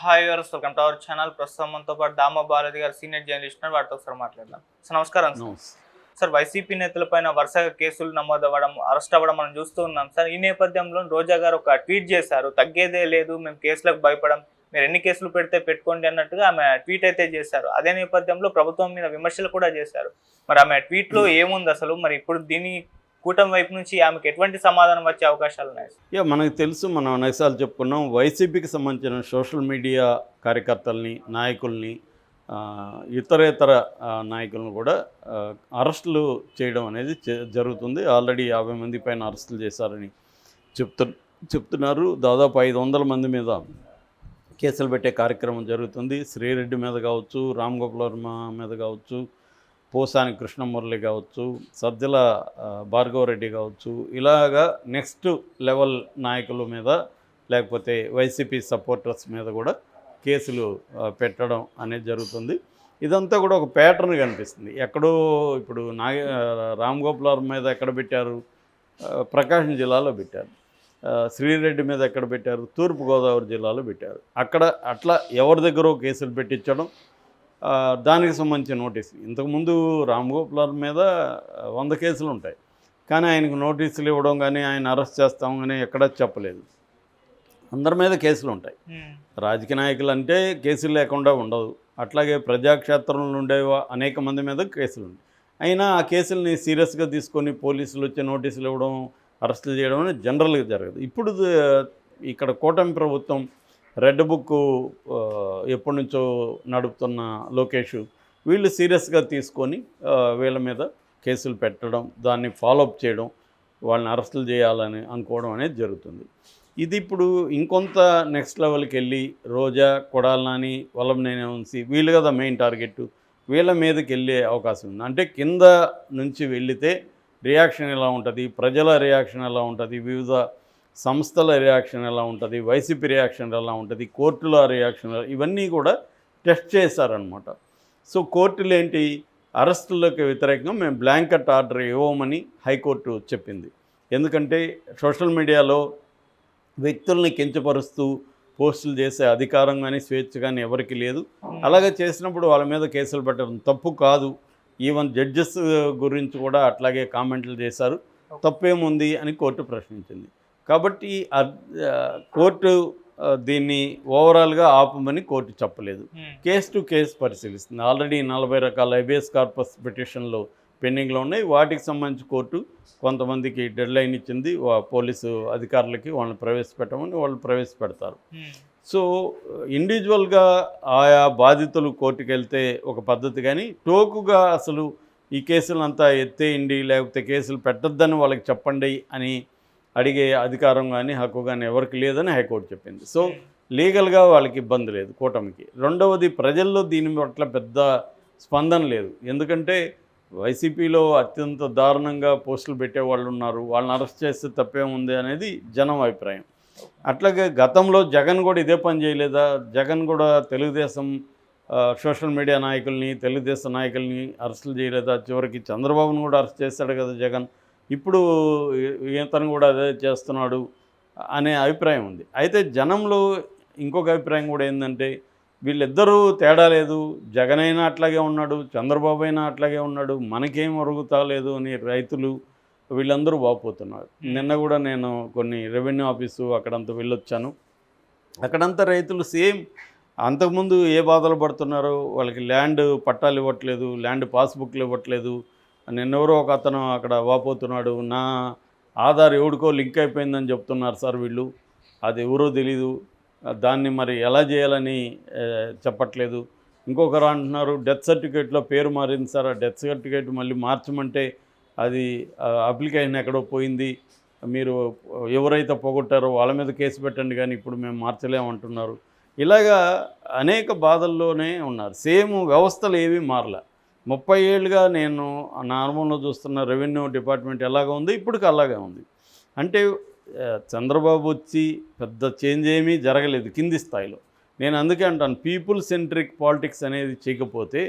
Hi viewers, welcome to our channel. ప్రస్తుతం మనతో పాటు దామ భారతి గారు సీనియర్ జర్నలిస్ట్ ఉన్నారు. వాటితో ఒకసారి మాట్లాడదాం. సార్ నమస్కారం. సార్ వైసీపీ నేతలపైన వరుసగా కేసులు నమోదవ్వడం, అరెస్ట్ అవ్వడం మనం చూస్తూ ఉన్నాం సార్. ఈ నేపథ్యంలో రోజా గారు ఒక ట్వీట్ చేశారు, తగ్గేదే లేదు, మేము కేసులకు భయపడం, మీరు ఎన్ని కేసులు పెడితే పెట్టుకోండి అన్నట్టుగా ఆమె ట్వీట్ అయితే చేశారు. అదే నేపథ్యంలో ప్రభుత్వం మీద విమర్శలు కూడా చేశారు. మరి ఆమె ట్వీట్లో ఏముంది అసలు? మరి ఇప్పుడు దీని కూటమి వైపు నుంచి ఆమెకు ఎటువంటి సమాధానం వచ్చే అవకాశాలు ఉన్నాయి? మనకు తెలుసు, మనం అనేకసార్లు చెప్పుకున్నాం. వైసీపీకి సంబంధించిన సోషల్ మీడియా కార్యకర్తల్ని, నాయకుల్ని, ఇతరేతర నాయకులను కూడా అరెస్టులు చేయడం అనేది జరుగుతుంది. ఆల్రెడీ 50 మంది పైన అరెస్టులు చేశారని చెప్తున్నారు. దాదాపు 500 మంది మీద కేసులు పెట్టే కార్యక్రమం జరుగుతుంది. శ్రీరెడ్డి మీద కావచ్చు, రామ్ గోపాల్ వర్మ మీద కావచ్చు, పోసాని కృష్ణమురళి కావచ్చు, సజ్జల భార్గవరెడ్డి కావచ్చు, ఇలాగా నెక్స్ట్ లెవెల్ నాయకుల మీద, లేకపోతే వైసీపీ సపోర్టర్స్ మీద కూడా కేసులు పెట్టడం అనేది జరుగుతుంది. ఇదంతా కూడా ఒక ప్యాటర్న్ కనిపిస్తుంది. ఎక్కడో ఇప్పుడు రామ్ గోపాల్ వర్మ మీద ఎక్కడ పెట్టారు? ప్రకాశం జిల్లాలో పెట్టారు. శ్రీరెడ్డి మీద ఎక్కడ పెట్టారు? తూర్పుగోదావరి జిల్లాలో పెట్టారు. అక్కడ అట్లా ఎవరి దగ్గర కేసులు పెట్టించడం, దానికి సంబంధించిన నోటీసులు. ఇంతకుముందు రామ్ గోపాల్ వర్మ మీద 100 కేసులు ఉంటాయి, కానీ ఆయనకు నోటీసులు ఇవ్వడం కానీ ఆయన అరెస్ట్ చేస్తాం కానీ ఎక్కడా చెప్పలేదు. అందరి మీద కేసులు ఉంటాయి. రాజకీయ నాయకులు అంటే కేసులు లేకుండా ఉండదు. అట్లాగే ప్రజాక్షేత్రంలో ఉండే అనేక మంది మీద కేసులు ఉంటాయి. అయినా ఆ కేసుల్ని సీరియస్గా తీసుకొని పోలీసులు వచ్చి నోటీసులు ఇవ్వడం, అరెస్టులు చేయడం అనేది జనరల్గా జరగదు. ఇప్పుడు ఇక్కడ కూటమి ప్రభుత్వం రెడ్ బుక్ ఎప్పటి నుంచో నడుపుతున్న లోకేష్ వీళ్ళు సీరియస్గా తీసుకొని వీళ్ళ మీద కేసులు పెట్టడం, దాన్ని ఫాలోఅప్ చేయడం, వాళ్ళని అరెస్టులు చేయాలని అనుకోవడం అనేది జరుగుతుంది. ఇది ఇప్పుడు ఇంకొంత నెక్స్ట్ లెవెల్కి వెళ్ళి రోజా, కొడాలి నాని, వల్లభనేని వంశీ వీళ్ళు కదా మెయిన్ టార్గెట్, వీళ్ళ మీదకి వెళ్ళే అవకాశం ఉంది. అంటే కింద నుంచి వెళితే రియాక్షన్ ఎలా ఉంటుంది, ప్రజల రియాక్షన్ ఎలా ఉంటుంది, వివిధ సంస్థల రియాక్షన్ ఎలా ఉంటుంది, వైసీపీ రియాక్షన్ ఎలా ఉంటుంది, కోర్టుల రియాక్షన్, ఇవన్నీ కూడా టెస్ట్ చేశారనమాట. సో కోర్టులు ఏంటి, అరెస్టులకు వ్యతిరేకంగా మేము బ్లాంకెట్ ఆర్డర్ ఇవ్వమని హైకోర్టు చెప్పింది. ఎందుకంటే సోషల్ మీడియాలో వ్యక్తుల్ని కించపరుస్తూ పోస్టులు చేసే అధికారం కానీ స్వేచ్ఛ కానీ ఎవరికి లేదు. అలాగే చేసినప్పుడు వాళ్ళ మీద కేసులు పెట్టడం తప్పు కాదు. ఈవెన్ జడ్జెస్ గురించి కూడా అట్లాగే కామెంట్లు చేశారు. తప్పేముంది అని కోర్టు ప్రశ్నించింది. కాబట్టి కోర్టు దీన్ని ఓవరాల్గా ఆపమని కోర్టు చెప్పలేదు. కేసు టు కేసు పరిశీలిస్తుంది. ఆల్రెడీ 40 రకాల హెబియస్ కార్పస్ పిటిషన్లు పెండింగ్లో ఉన్నాయి. వాటికి సంబంధించి కోర్టు కొంతమందికి డెడ్ లైన్ ఇచ్చింది. పోలీసు అధికారులకి వాళ్ళని ప్రవేశపెట్టమని, వాళ్ళు ప్రవేశపెడతారు. సో ఇండివిజువల్గా ఆయా బాధితులు కోర్టుకు వెళ్తే ఒక పద్ధతి, కానీ టోకుగా అసలు ఈ కేసులంతా ఎత్తేయండి, లేకపోతే కేసులు పెట్టొద్దని వాళ్ళకి చెప్పండి అని అడిగే అధికారం కానీ హక్కు కానీ ఎవరికి లేదని హైకోర్టు చెప్పింది. సో లీగల్గా వాళ్ళకి ఇబ్బంది లేదు కూటమికి. రెండవది, ప్రజల్లో దీని పట్ల పెద్ద స్పందన లేదు. ఎందుకంటే వైసీపీలో అత్యంత దారుణంగా పోస్టులు పెట్టేవాళ్ళు ఉన్నారు, వాళ్ళని అరెస్ట్ చేస్తే తప్పేముంది అనేది జనం అభిప్రాయం. అట్లాగే గతంలో జగన్ కూడా ఇదే పని చేయలేదా? జగన్ కూడా తెలుగుదేశం సోషల్ మీడియా నాయకుల్ని, తెలుగుదేశం నాయకుల్ని అరెస్టులు చేయలేదా? చివరికి చంద్రబాబును కూడా అరెస్ట్ చేశాడు కదా జగన్. ఇప్పుడు ఇతను కూడా అదే చేస్తున్నాడు అనే అభిప్రాయం ఉంది. అయితే జనంలో ఇంకొక అభిప్రాయం కూడా ఏంటంటే, వీళ్ళిద్దరూ తేడా లేదు, జగన్ అయినా అట్లాగే ఉన్నాడు, చంద్రబాబు అయినా అట్లాగే ఉన్నాడు, మనకేం ఒరుగుతాలేదు అని రైతులు వీళ్ళందరూ వాపోతున్నారు. నిన్న కూడా నేను కొన్ని రెవెన్యూ ఆఫీసు అక్కడంతా వెళ్ళొచ్చాను. అక్కడంతా రైతులు సేమ్ అంతకుముందు ఏ బాధలు పడుతున్నారో, వాళ్ళకి ల్యాండ్ పట్టాలు ఇవ్వట్లేదు, ల్యాండ్ పాస్బుక్లు ఇవ్వట్లేదు. నిన్నెవరో ఒక అతను అక్కడ వాపోతున్నాడు, నా ఆధార్ ఎవడికో లింక్ అయిపోయిందని చెప్తున్నారు సార్ వీళ్ళు, అది ఎవరో తెలీదు, దాన్ని మరి ఎలా చేయాలని చెప్పట్లేదు. ఇంకొకరు అంటున్నారు డెత్ సర్టిఫికేట్లో పేరు మారింది సార్, ఆ డెత్ సర్టిఫికేట్ మళ్ళీ మార్చమంటే అది అప్లికేషన్ ఎక్కడో పోయింది, మీరు ఎవరైతే పోగొట్టారో వాళ్ళ మీద కేసు పెట్టండి కానీ ఇప్పుడు మేము మార్చలేమంటున్నారు. ఇలాగా అనేక బాధల్లోనే ఉన్నారు. సేమ్ వ్యవస్థలు ఏవి మారలే. 30 ఏళ్ళుగా నేను నా అనుభవంలో చూస్తున్న రెవెన్యూ డిపార్ట్మెంట్ ఎలాగ ఉంది, ఇప్పటికి అలాగే ఉంది. అంటే చంద్రబాబు వచ్చి పెద్ద చేంజ్ ఏమీ జరగలేదు కింది స్థాయిలో. నేను అందుకే అంటాను, పీపుల్ సెంట్రిక్ పాలిటిక్స్ అనేది చేయకపోతే,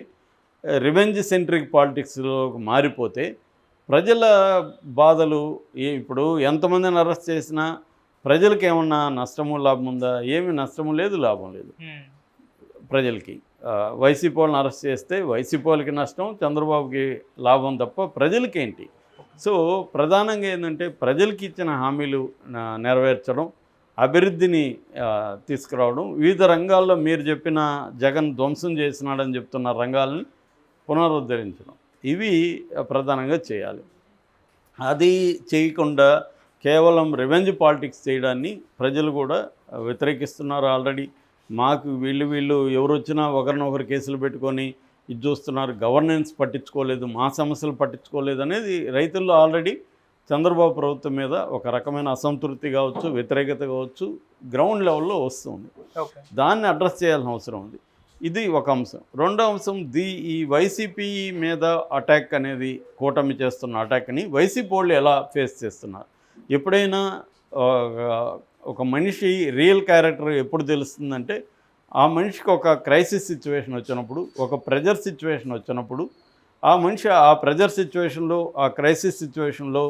రివెంజ్ సెంట్రిక్ పాలిటిక్స్లో మారిపోతే ప్రజల బాధలు ఇప్పుడు ఎంతమందిని అరెస్ట్ చేసినా ప్రజలకు ఏమన్నా నష్టము లాభం ఉందా? ఏమి నష్టము లేదు, లాభం లేదు ప్రజలకి. వైసీపీ వాళ్ళని అరెస్ట్ చేస్తే వైసీపీ వాళ్ళకి నష్టం, చంద్రబాబుకి లాభం తప్ప ప్రజలకేంటి? సో ప్రధానంగా ఏంటంటే ప్రజలకి ఇచ్చిన హామీలు నెరవేర్చడం, అభివృద్ధిని తీసుకురావడం, వివిధ రంగాల్లో మీరు చెప్పిన జగన్ ధ్వంసం చేసినాడని చెప్తున్న రంగాలని పునరుద్ధరించడం, ఇవి ప్రధానంగా చేయాలి. అది చేయకుండా కేవలం రివెంజ్ పాలిటిక్స్ చేయడాన్ని ప్రజలు కూడా వ్యతిరేకిస్తున్నారు. ఆల్రెడీ మాకు వీళ్ళు ఎవరు వచ్చినా ఒకరినొకరు కేసులు పెట్టుకొని ఇది చూస్తున్నారు, గవర్నెన్స్ పట్టించుకోలేదు, మా సమస్యలు పట్టించుకోలేదు అనేది రైతుల్లో ఆల్రెడీ చంద్రబాబు ప్రభుత్వం మీద ఒక రకమైన అసంతృప్తి కావచ్చు, వ్యతిరేకత కావచ్చు గ్రౌండ్ లెవెల్లో వస్తుంది. దాన్ని అడ్రస్ చేయాల్సిన అవసరం ఉంది. ఇది ఒక అంశం. రెండో అంశం, ఈ వైసీపీ మీద అటాక్ అనేది, కూటమి చేస్తున్న అటాక్ని వైసీపీ వాళ్ళు ఎలా ఫేస్ చేస్తున్నారు? ఎప్పుడైనా ఒక మనిషి రియల్ క్యారెక్టర్ ఎప్పుడు తెలుస్తుందంటే, ఆ మనిషికి ఒక క్రైసిస్ సిచ్యువేషన్ వచ్చినప్పుడు, ఒక ప్రెజర్ సిచ్యువేషన్ వచ్చినప్పుడు, ఆ మనిషి ఆ ప్రెజర్ సిచ్యువేషన్లో, ఆ క్రైసిస్ సిచ్యువేషన్లో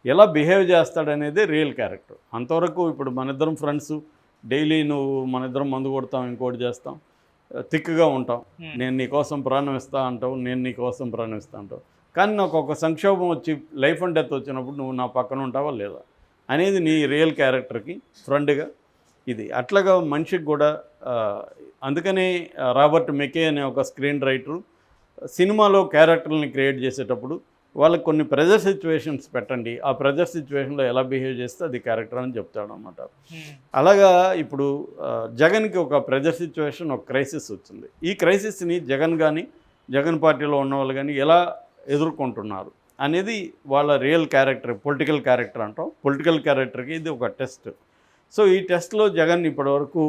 ఎలా బిహేవ్ చేస్తాడనేదే రియల్ క్యారెక్టర్. అంతవరకు ఇప్పుడు మన ఇద్దరం ఫ్రెండ్స్, డైలీ మన ఇద్దరం మందు కొడతాం, ఇంకోటి చేస్తాం, థిక్గా ఉంటాం, నేను నీ కోసం ప్రాణం ఇస్తా అంటావు, నేను నీ కోసం ప్రాణం ఇస్తా అంటావు. కానీ నాకు ఒక సంక్షోభం వచ్చి లైఫ్ అండ్ డెత్ వచ్చినప్పుడు నువ్వు నా పక్కన ఉంటావా లేదా అనేది నీ రియల్ క్యారెక్టర్కి ఫ్రెండ్గా. ఇది అట్లాగా మనిషికి కూడా. అందుకనే రాబర్ట్ మెకే అనే ఒక స్క్రీన్ రైటరు సినిమాలో క్యారెక్టర్ని క్రియేట్ చేసేటప్పుడు వాళ్ళకి కొన్ని ప్రెజర్ సిచ్యువేషన్స్ పెట్టండి, ఆ ప్రెజర్ సిచ్యువేషన్లో ఎలా బిహేవ్ చేస్తే అది క్యారెక్టర్ అని చెప్తాడు అనమాట. అలాగా ఇప్పుడు జగన్కి ఒక ప్రెజర్ సిచ్యువేషన్, ఒక క్రైసిస్ వచ్చింది. ఈ క్రైసిస్ని జగన్ కానీ, జగన్ పార్టీలో ఉన్న వాళ్ళు కానీ ఎలా ఎదుర్కొంటున్నారు అనేది వాళ్ళ రియల్ క్యారెక్టర్, పొలిటికల్ క్యారెక్టర్ అంటాం. పొలిటికల్ క్యారెక్టర్కి ఇది ఒక టెస్ట్. సో ఈ టెస్ట్లో జగన్ ఇప్పటివరకు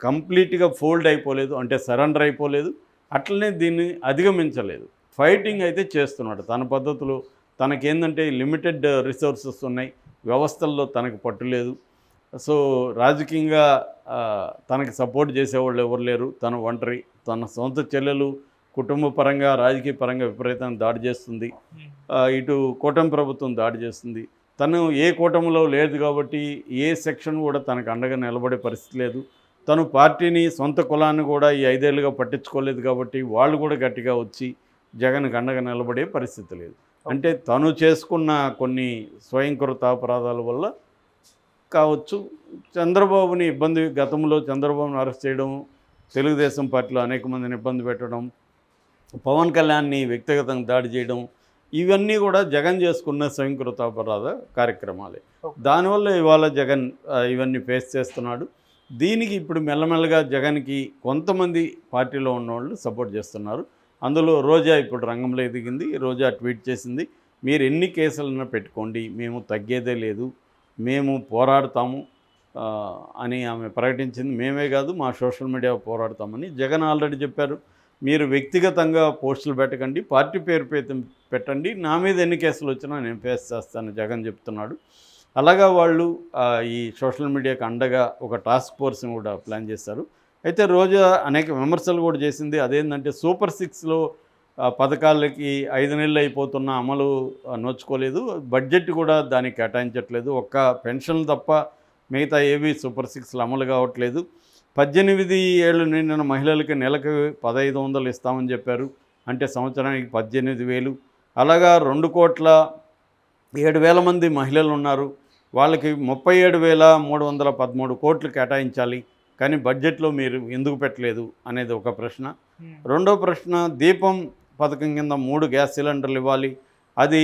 కంప్లీట్గా ఫోల్డ్ అయిపోలేదు, అంటే సరెండర్ అయిపోలేదు, అట్లనే దీన్ని అధిగమించలేదు. ఫైటింగ్ అయితే చేస్తున్నాడు తన పద్ధతిలో. తనకేందంటే లిమిటెడ్ రిసోర్సెస్ ఉన్నాయి, వ్యవస్థల్లో తనకు పట్టులేదు. సో రాజకీయంగా తనకి సపోర్ట్ చేసేవాళ్ళు ఎవరు లేరు, తన ఒంటరి. తన సొంత చెల్లెలు కుటుంబ పరంగా, రాజకీయ పరంగా విపరీతంగా దాడి చేస్తుంది. ఇటు కూటమి ప్రభుత్వం దాడి చేస్తుంది. తను ఏ కూటమిలో లేదు కాబట్టి ఏ సెక్షన్ కూడా తనకు అండగా నిలబడే పరిస్థితి లేదు. తను పార్టీని, సొంత కులాన్ని కూడా ఈ 5 ఏళ్ళుగా పట్టించుకోలేదు కాబట్టి వాళ్ళు కూడా గట్టిగా వచ్చి జగన్కి అండగా నిలబడే పరిస్థితి లేదు. అంటే తను చేసుకున్న కొన్ని స్వయంకృత అపరాధాల వల్ల కావచ్చు, చంద్రబాబుని ఇబ్బంది, గతంలో చంద్రబాబుని అరెస్ట్ చేయడం, తెలుగుదేశం పార్టీలో అనేక మందిని ఇబ్బంది పెట్టడం, పవన్ కళ్యాణ్ని వ్యక్తిగతంగా దాడి చేయడం, ఇవన్నీ కూడా జగన్ చేసుకున్న స్వయంకృత అపరాధ కార్యక్రమాలే. దానివల్ల ఇవాళ జగన్ ఇవన్నీ ఫేస్ చేస్తున్నాడు. దీనికి ఇప్పుడు మెల్లమెల్లగా జగన్కి కొంతమంది పార్టీలో ఉన్నవాళ్ళు సపోర్ట్ చేస్తున్నారు. అందులో రోజా ఇప్పుడు రంగంలో ఎదిగింది. రోజా ట్వీట్ చేసింది, మీరు ఎన్ని కేసులన్నా పెట్టుకోండి, మేము తగ్గేదే లేదు, మేము పోరాడతాము అని ఆమె ప్రకటించింది. మేమే కాదు, మా సోషల్ మీడియా పోరాడతామని జగన్ ఆల్రెడీ చెప్పారు. మీరు వ్యక్తిగతంగా పోస్టులు పెట్టకండి, పార్టీ పేరు పెట్టండి, నా మీద ఎన్ని కేసులు వచ్చినా నేను ఫేస్ చేస్తాను జగన్ చెప్తున్నాడు. అలాగా వాళ్ళు ఈ సోషల్ మీడియాకి అండగా ఒక టాస్క్ ఫోర్స్ని కూడా ప్లాన్ చేశారు. అయితే రోజా అనేక విమర్శలు కూడా చేసింది. అదేంటంటే సూపర్ 6లో పథకాలకి 5 నెలలు అయిపోతున్న అమలు నోచుకోలేదు, బడ్జెట్ కూడా దానికి కేటాయించట్లేదు, ఒక్క పెన్షన్ తప్ప మిగతా ఏవి సూపర్ 6లో అమలు కావట్లేదు. 18 ఏళ్ళు నిండిన మహిళలకి నెలకు 1500 ఇస్తామని చెప్పారు, అంటే సంవత్సరానికి 18,000. అలాగా 2,07,000 మంది మహిళలు ఉన్నారు, వాళ్ళకి 37,313 కోట్లు కేటాయించాలి, కానీ బడ్జెట్లో మీరు ఎందుకు పెట్టలేదు అనేది ఒక ప్రశ్న. రెండో ప్రశ్న, దీపం పథకం కింద 3 గ్యాస్ సిలిండర్లు ఇవ్వాలి, అది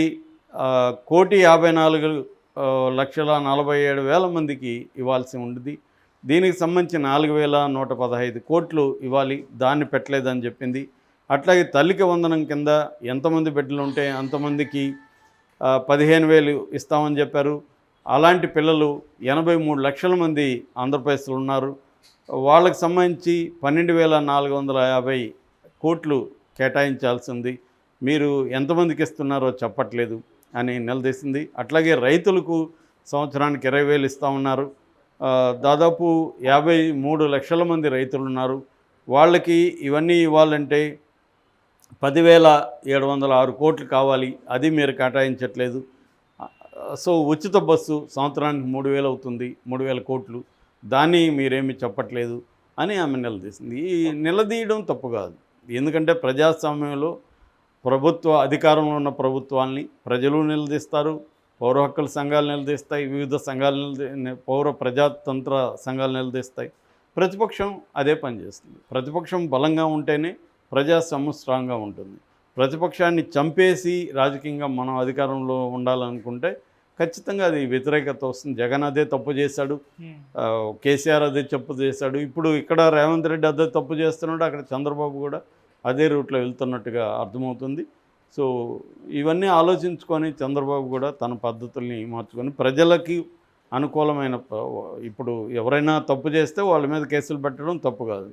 1,54,47,000 మందికి ఇవ్వాల్సి ఉంటుంది. దీనికి సంబంధించి 4,115 కోట్లు ఇవ్వాలి, దాన్ని పెట్టలేదని చెప్పింది. అట్లాగే తల్లికి వందనం కింద ఎంతమంది బిడ్డలు ఉంటే అంతమందికి 15,000 ఇస్తామని చెప్పారు. అలాంటి పిల్లలు 83 లక్షల మంది ఆంధ్రప్రదేశ్లో ఉన్నారు, వాళ్ళకి సంబంధించి 12,450 కోట్లు కేటాయించాల్సింది, మీరు ఎంతమందికి ఇస్తున్నారో చెప్పట్లేదు అని నిలదీసింది. అట్లాగే రైతులకు సంవత్సరానికి 20,000 ఇస్తూ ఉన్నారు, దాదాపు 53 లక్షల మంది రైతులు ఉన్నారు, వాళ్ళకి ఇవన్నీ ఇవ్వాలంటే 10,706 కోట్లు కావాలి, అది మీరు కేటాయించట్లేదు. సో ఉచిత బస్సు సంవత్సరానికి 3,000 అవుతుంది, 3,000 కోట్లు, దాన్ని మీరేమి చెప్పట్లేదు అని ఆమె నిలదీసింది. ఈ నిలదీయడం తప్పు కాదు. ఎందుకంటే ప్రజాస్వామ్యంలో ప్రభుత్వ అధికారంలో ఉన్న ప్రభుత్వాల్ని ప్రజలు నిలదీస్తారు, పౌర హక్కుల సంఘాలు నిలదీస్తాయి, వివిధ సంఘాలు పౌర ప్రజాతంత్ర సంఘాలు నిలదీస్తాయి. ప్రతిపక్షం అదే పని చేస్తుంది. ప్రతిపక్షం బలంగా ఉంటేనే ప్రజాస్వామ్యం స్ట్రాంగ్గా ఉంటుంది. ప్రతిపక్షాన్ని చంపేసి రాజకీయంగా మనం అధికారంలో ఉండాలనుకుంటే ఖచ్చితంగా అది వ్యతిరేకత వస్తుంది. జగన్ అదే తప్పు చేశాడు, కేసీఆర్ అదే తప్పు చేశాడు, ఇప్పుడు ఇక్కడ రేవంత్ రెడ్డి అదే తప్పు చేస్తున్నాడు, అక్కడ చంద్రబాబు కూడా అదే రూట్లో వెళ్తున్నట్టుగా అర్థమవుతుంది. సో ఇవన్నీ ఆలోచించుకొని చంద్రబాబు కూడా తన పద్ధతుల్ని మార్చుకొని ప్రజలకి అనుకూలమైన ఇప్పుడు ఎవరైనా తప్పు చేస్తే వాళ్ళ మీద కేసులు పెట్టడం తప్పు కాదు.